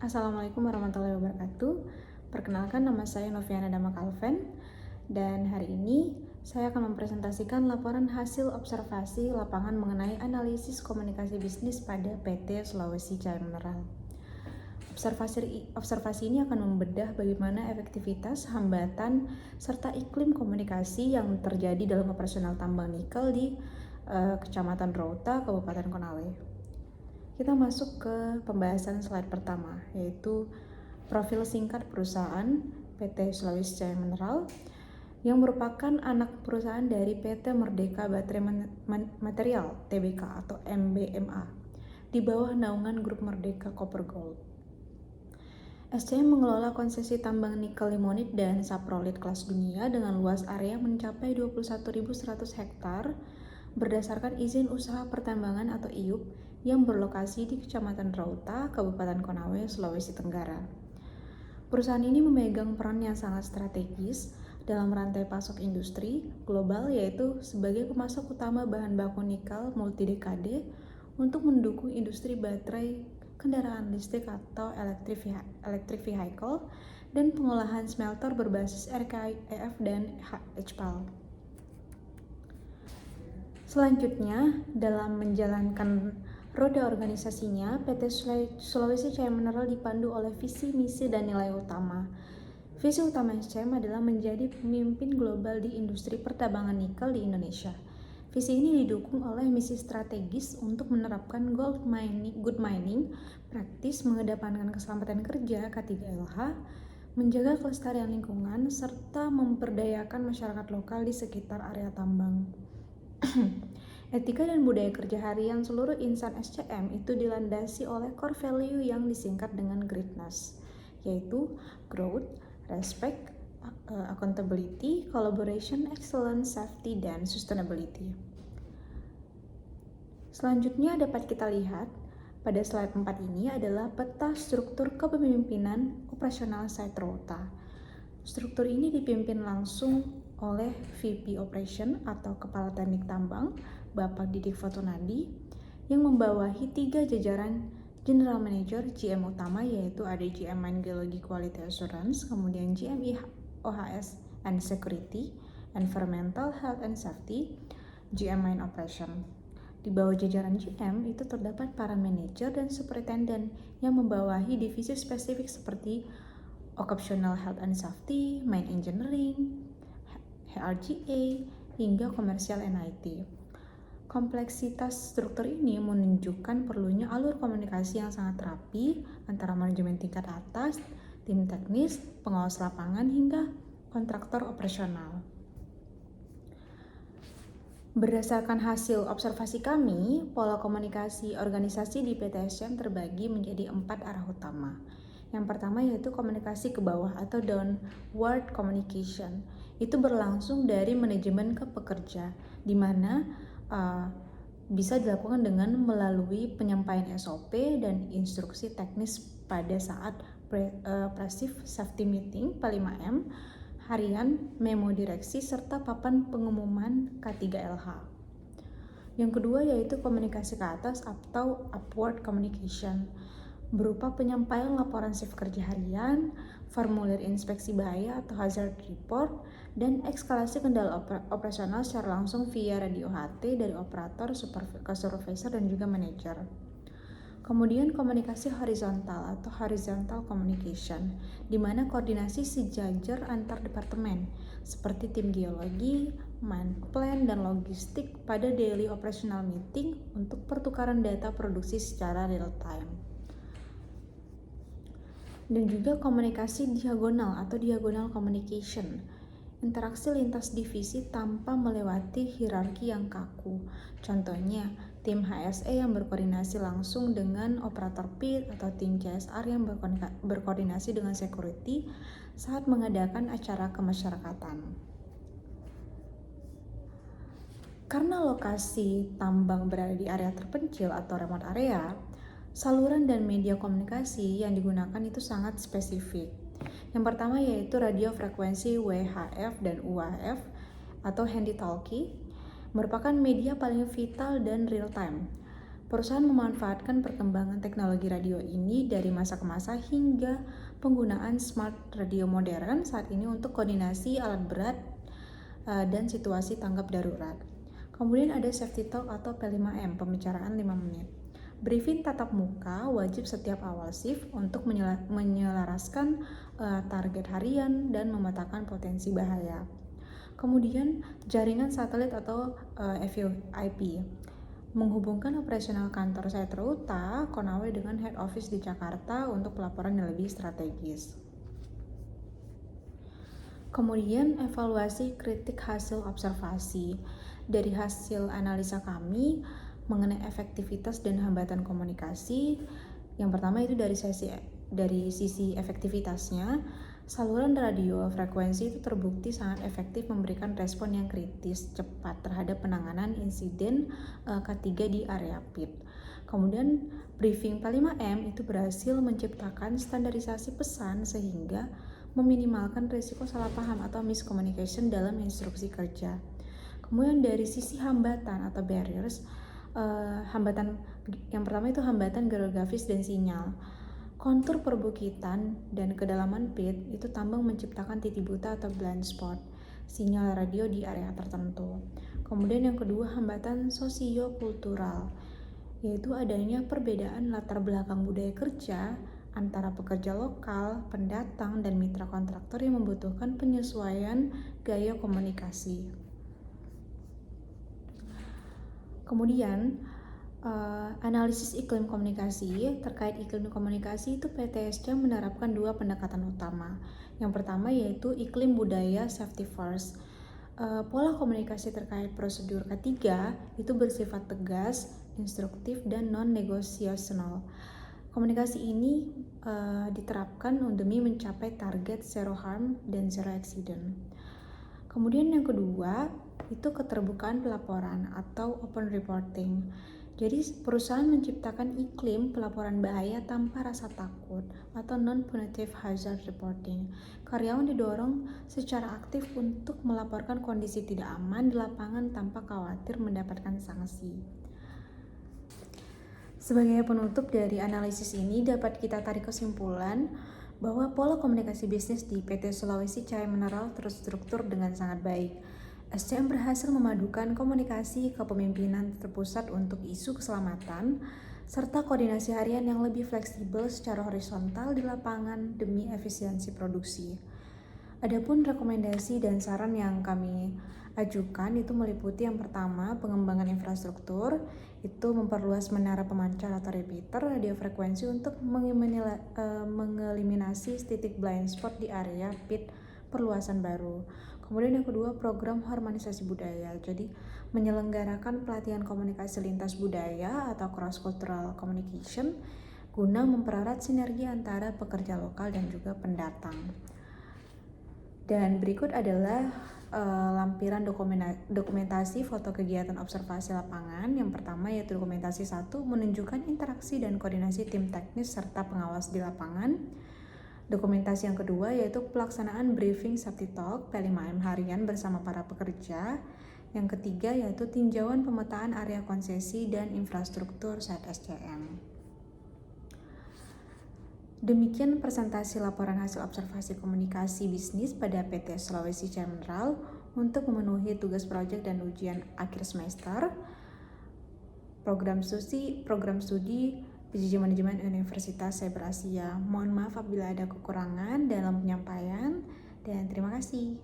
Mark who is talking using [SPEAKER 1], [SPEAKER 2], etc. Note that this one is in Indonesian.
[SPEAKER 1] Assalamualaikum warahmatullahi wabarakatuh. Perkenalkan, nama saya Noviana Dama Kalven, dan hari ini saya akan mempresentasikan laporan hasil observasi lapangan mengenai analisis komunikasi bisnis pada PT Sulawesi Jaya Mineral. Observasi ini akan membedah bagaimana efektivitas, hambatan, serta iklim komunikasi yang terjadi dalam operasional tambang nikel di Kecamatan Rauta, Kabupaten Konawe. Kita masuk ke pembahasan slide pertama, yaitu profil singkat perusahaan PT Sulawesi Jaya Mineral yang merupakan anak perusahaan dari PT Merdeka Baterai Material Tbk atau MBMA di bawah naungan Grup Merdeka Copper Gold. SCM mengelola konsesi tambang nikel limonit dan saprolit kelas dunia dengan luas area mencapai 21.100 hektar berdasarkan izin usaha pertambangan atau IUP yang berlokasi di Kecamatan Rauta, Kabupaten Konawe, Sulawesi Tenggara. Perusahaan ini memegang peran yang sangat strategis dalam rantai pasok industri global, yaitu sebagai pemasok utama bahan baku nikel multidekade untuk mendukung industri baterai, kendaraan listrik atau electric vehicle, dan pengolahan smelter berbasis RKEF dan HPAL. Selanjutnya, dalam menjalankan roda organisasinya, PT Sulawesi Jaya Mineral dipandu oleh visi, misi, dan nilai utama. Visi utama SCM adalah menjadi pemimpin global di industri pertambangan nikel di Indonesia. Visi ini didukung oleh misi strategis untuk menerapkan good mining praktis, mengedepankan keselamatan kerja K3LH, menjaga kelestarian lingkungan, serta memperdayakan masyarakat lokal di sekitar area tambang. Etika dan budaya kerja harian seluruh insan SCM itu dilandasi oleh core value yang disingkat dengan greatness, yaitu growth, respect, accountability, collaboration, excellence, safety, dan sustainability. Selanjutnya dapat kita lihat pada slide 4 ini adalah peta struktur kepemimpinan operasional site Rauta. Struktur ini dipimpin langsung oleh VP Operation atau Kepala Teknik Tambang, Bapak Didik Fortunadi, yang membawahi 3 jajaran General Manager GM utama, yaitu ada GM Mine Geology Quality Assurance, kemudian GM OHS and Security, Environmental Health and Safety, GM Mine Operation. Di bawah jajaran GM itu terdapat para manajer dan superintendent yang membawahi divisi spesifik seperti Occupational Health and Safety, Mine Engineering, HRGA, hingga Commercial and IT. Kompleksitas struktur ini menunjukkan perlunya alur komunikasi yang sangat rapi antara manajemen tingkat atas, tim teknis, pengawas lapangan, hingga kontraktor operasional. Berdasarkan hasil observasi kami, pola komunikasi organisasi di PT SCM terbagi menjadi 4 arah utama. Yang pertama yaitu komunikasi ke bawah atau downward communication. Itu berlangsung dari manajemen ke pekerja, di mana bisa dilakukan dengan melalui penyampaian SOP dan instruksi teknis pada saat Preventive Safety Meeting P5M, harian, memo direksi, serta papan pengumuman K3LH. Yang kedua yaitu komunikasi ke atas atau upward communication, berupa penyampaian laporan shift kerja harian, formulir inspeksi bahaya atau hazard report, dan eskalasi kendala operasional secara langsung via radio HT dari operator ke supervisor dan juga manajer. Kemudian komunikasi horizontal atau horizontal communication, di mana koordinasi sejajar antar departemen seperti tim geologi, mine plan, dan logistik pada daily operational meeting untuk pertukaran data produksi secara real time. Dan juga komunikasi diagonal atau diagonal communication, interaksi lintas divisi tanpa melewati hierarki yang kaku. Contohnya, tim HSE yang berkoordinasi langsung dengan operator pit atau tim CSR yang berkoordinasi dengan security saat mengadakan acara kemasyarakatan. Karena lokasi tambang berada di area terpencil atau remote area, saluran dan media komunikasi yang digunakan itu sangat spesifik. Yang pertama yaitu radio frekuensi WHF dan UHF atau handy talkie, merupakan media paling vital dan real time. Perusahaan memanfaatkan perkembangan teknologi radio ini dari masa ke masa hingga penggunaan smart radio modern saat ini untuk koordinasi alat berat dan situasi tanggap darurat. Kemudian ada safety talk atau P5M, pembicaraan 5 menit. Briefing tatap muka wajib setiap awal shift untuk menyelaraskan target harian dan memetakan potensi bahaya. Kemudian jaringan satelit atau VoIP menghubungkan operasional kantor Setrauta Konawe dengan head office di Jakarta untuk pelaporan yang lebih strategis. Kemudian evaluasi kritik hasil observasi. Dari hasil analisa kami mengenai efektivitas dan hambatan komunikasi, yang pertama itu dari sisi efektivitasnya, saluran radio frekuensi itu terbukti sangat efektif memberikan respon yang kritis cepat terhadap penanganan insiden K3 di area PIT. Kemudian briefing P5M itu berhasil menciptakan standarisasi pesan sehingga meminimalkan risiko salah paham atau miscommunication dalam instruksi kerja. Kemudian dari sisi hambatan atau barriers, hambatan yang pertama itu hambatan geografis dan sinyal. Kontur perbukitan dan kedalaman pit itu tambang menciptakan titik buta atau blind spot sinyal radio di area tertentu. Kemudian yang kedua hambatan sosiokultural, yaitu adanya perbedaan latar belakang budaya kerja antara pekerja lokal, pendatang, dan mitra kontraktor yang membutuhkan penyesuaian gaya komunikasi. Kemudian analisis iklim komunikasi. Terkait iklim komunikasi itu PTSC menerapkan dua pendekatan utama. Yang pertama yaitu iklim budaya safety first. Pola komunikasi terkait prosedur K3 itu bersifat tegas, instruktif, dan non-negotiational. Komunikasi ini diterapkan demi mencapai target zero harm dan zero accident. Kemudian yang kedua itu keterbukaan pelaporan atau open reporting. Jadi perusahaan menciptakan iklim pelaporan bahaya tanpa rasa takut atau non-punitive hazard reporting. Karyawan didorong secara aktif untuk melaporkan kondisi tidak aman di lapangan tanpa khawatir mendapatkan sanksi. Sebagai penutup dari analisis ini dapat kita tarik kesimpulan bahwa pola komunikasi bisnis di PT Sulawesi Cahaya Mineral terstruktur dengan sangat baik. SCM berhasil memadukan komunikasi kepemimpinan terpusat untuk isu keselamatan, serta koordinasi harian yang lebih fleksibel secara horizontal di lapangan demi efisiensi produksi. Adapun rekomendasi dan saran yang kami ajukan itu meliputi yang pertama, pengembangan infrastruktur, itu memperluas menara pemancar atau repeater radio frekuensi untuk mengeliminasi titik blind spot di area pit perluasan baru. Kemudian yang kedua, program harmonisasi budaya. Jadi menyelenggarakan pelatihan komunikasi lintas budaya atau cross cultural communication guna mempererat sinergi antara pekerja lokal dan juga pendatang. Dan berikut adalah lampiran dokumentasi foto kegiatan observasi lapangan. Yang pertama yaitu dokumentasi 1 menunjukkan interaksi dan koordinasi tim teknis serta pengawas di lapangan. Dokumentasi yang kedua yaitu pelaksanaan briefing safety talk P5M harian bersama para pekerja. Yang ketiga yaitu tinjauan pemetaan area konsesi dan infrastruktur saat SCM. Demikian presentasi laporan hasil observasi komunikasi bisnis pada PT Sulawesi Cahaya Mineral untuk memenuhi tugas proyek dan ujian akhir semester program studi PJJ Manajemen Universitas Cyber Asia. Mohon maaf apabila ada kekurangan dalam penyampaian dan terima kasih.